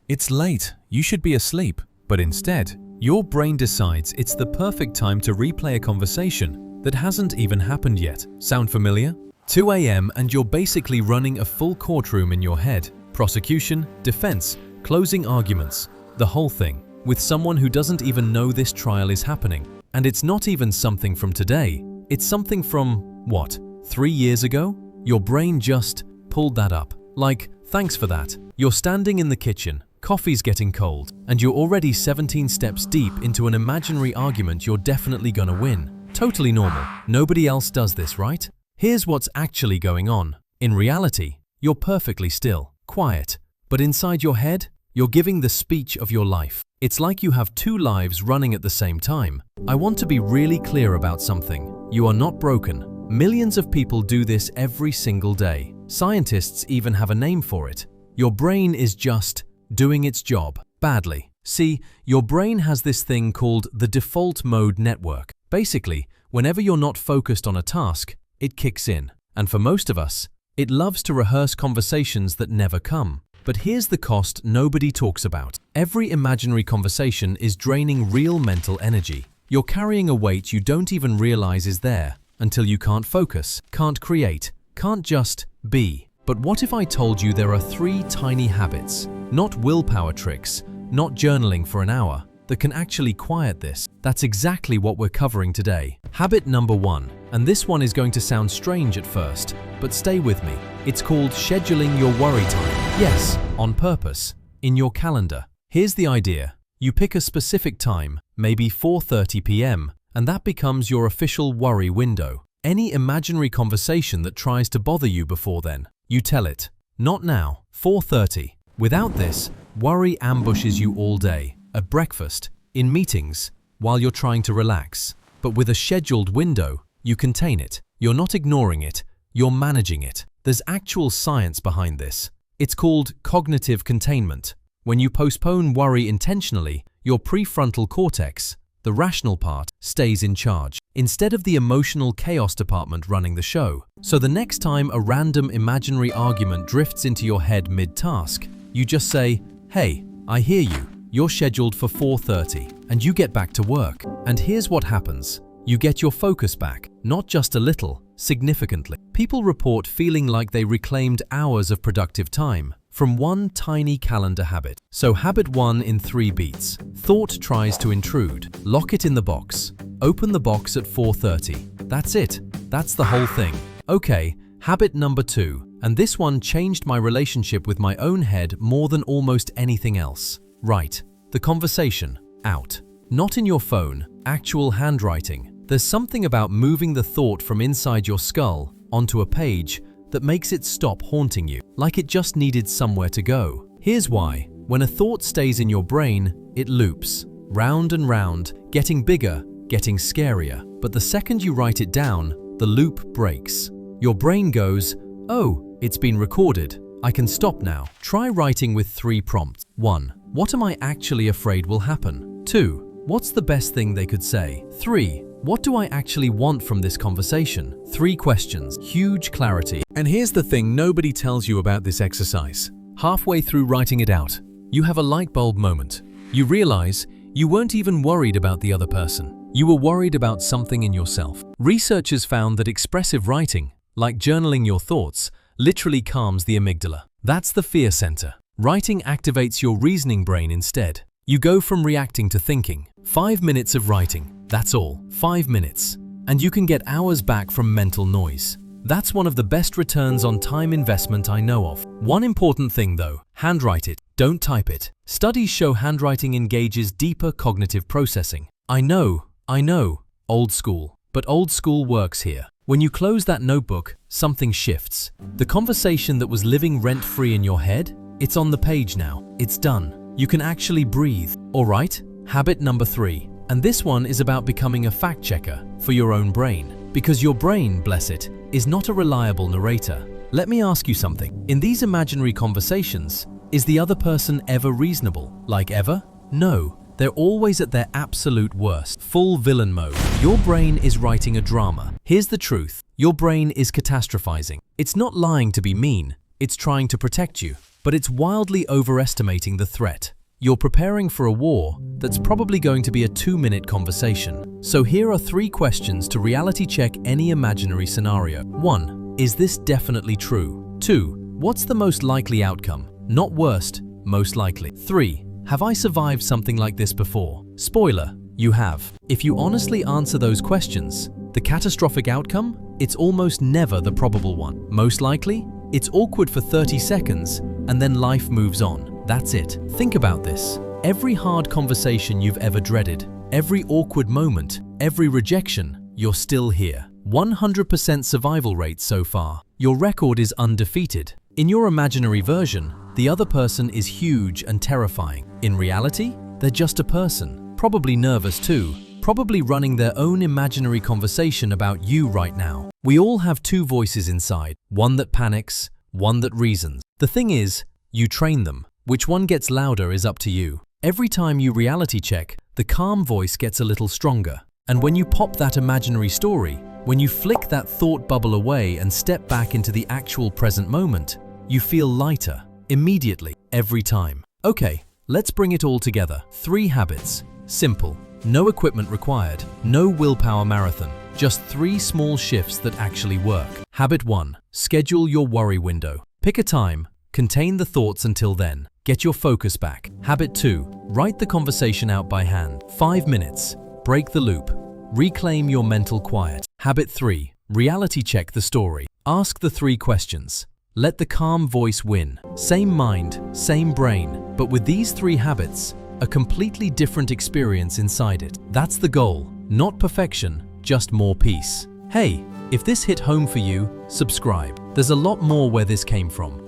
It's late, you should be asleep, but instead, your brain decides it's the perfect time to replay a conversation that hasn't even happened yet. Sound familiar? 2 a.m. and you're basically running a full courtroom in your head. Prosecution, defense, closing arguments, the whole thing, with someone who doesn't even know this trial is happening. And it's not even something from today. It's something from, what, 3 years ago? Your brain just pulled that up. Like, thanks for that. You're standing in the kitchen, coffee's getting cold, and you're already 17 steps deep into an imaginary argument you're definitely gonna win. Totally normal. Nobody else does this, right? Here's what's actually going on. In reality, you're perfectly still, quiet, but inside your head, you're giving the speech of your life. It's like you have 2 lives running at the same time. I want to be really clear about something. You are not broken. Millions of people do this every single day. Scientists even have a name for it. Your brain is just doing its job badly. See, your brain has this thing called the default mode network. Basically, whenever you're not focused on a task, it kicks in. And for most of us, it loves to rehearse conversations that never come. But here's the cost nobody talks about. Every imaginary conversation is draining real mental energy. You're carrying a weight you don't even realize is there until you can't focus, can't create, can't just be. But what if I told you there are 3 tiny habits, not willpower tricks, not journaling for an hour, that can actually quiet this? That's exactly what we're covering today. Habit number 1, and this one is going to sound strange at first, but stay with me. It's called scheduling your worry time. Yes, on purpose, in your calendar. Here's the idea. You pick a specific time, maybe 4:30 p.m., and that becomes your official worry window. Any imaginary conversation that tries to bother you before then, you tell it, not now, 4:30. Without this, worry ambushes you all day, at breakfast, in meetings, while you're trying to relax. But with a scheduled window, you contain it. You're not ignoring it, you're managing it. There's actual science behind this. It's called cognitive containment. When you postpone worry intentionally, your prefrontal cortex, the rational part, stays in charge, instead of the emotional chaos department running the show. So the next time a random imaginary argument drifts into your head mid-task, you just say, "Hey, I hear you. You're scheduled for 4:30, and you get back to work." And here's what happens. You get your focus back, not just a little, significantly. People report feeling like they reclaimed hours of productive time from one tiny calendar habit. So habit 1 in 3 beats. Thought tries to intrude. Lock it in the box. Open the box at 4:30. That's it. That's the whole thing. Okay, habit number 2. And this one changed my relationship with my own head more than almost anything else. Write the conversation out. Not in your phone, actual handwriting. There's something about moving the thought from inside your skull onto a page that makes it stop haunting you, like it just needed somewhere to go. Here's why. When a thought stays in your brain, it loops, round and round, getting bigger, getting scarier. But the second you write it down, the loop breaks. Your brain goes, "Oh, it's been recorded. I can stop now." Try writing with 3 prompts. 1. What am I actually afraid will happen? 2. What's the best thing they could say? 3. What do I actually want from this conversation? 3 questions, huge clarity. And here's the thing nobody tells you about this exercise. Halfway through writing it out, you have a light bulb moment. You realize you weren't even worried about the other person. You were worried about something in yourself. Researchers found that expressive writing, like journaling your thoughts, literally calms the amygdala. That's the fear center. Writing activates your reasoning brain instead. You go from reacting to thinking. 5 minutes of writing. That's all. 5 minutes. And you can get hours back from mental noise. That's one of the best returns on time investment I know of. One important thing though, handwrite it, don't type it. Studies show handwriting engages deeper cognitive processing. I know, old school. But old school works here. When you close that notebook, something shifts. The conversation that was living rent-free in your head, it's on the page now. It's done. You can actually breathe. All right, habit number 3. And this one is about becoming a fact checker for your own brain. Because your brain, bless it, is not a reliable narrator. Let me ask you something. In these imaginary conversations, is the other person ever reasonable? Like ever? No. They're always at their absolute worst, full villain mode. Your brain is writing a drama. Here's the truth. Your brain is catastrophizing. It's not lying to be mean. It's trying to protect you. but it's wildly overestimating the threat. You're preparing for a war that's probably going to be a 2-minute conversation. So here are 3 questions to reality check any imaginary scenario. 1. Is this definitely true? 2. What's the most likely outcome? Not worst, most likely. 3. Have I survived something like this before? Spoiler, you have. If you honestly answer those questions, the catastrophic outcome? It's almost never the probable one. Most likely? It's awkward for 30 seconds, and then life moves on. That's it. Think about this. Every hard conversation you've ever dreaded, every awkward moment, every rejection, you're still here. 100% survival rate so far. Your record is undefeated. In your imaginary version, the other person is huge and terrifying. In reality, they're just a person, probably nervous too, probably running their own imaginary conversation about you right now. We all have 2 voices inside, one that panics, one that reasons. The thing is, you train them. Which one gets louder is up to you. Every time you reality check, the calm voice gets a little stronger. And when you pop that imaginary story, when you flick that thought bubble away and step back into the actual present moment, you feel lighter, immediately, every time. Okay, let's bring it all together. 3 habits. Simple. No equipment required. No willpower marathon. Just 3 small shifts that actually work. Habit 1. Schedule your worry window. Pick a time. Contain the thoughts until then. Get your focus back. Habit 2. Write the conversation out by hand. 5 minutes. Break the loop. Reclaim your mental quiet. Habit 3. Reality check the story. Ask the 3 questions. Let the calm voice win. Same mind, same brain, but with these 3 habits, a completely different experience inside it. That's the goal. Not perfection, just more peace. Hey, if this hit home for you, subscribe. There's a lot more where this came from.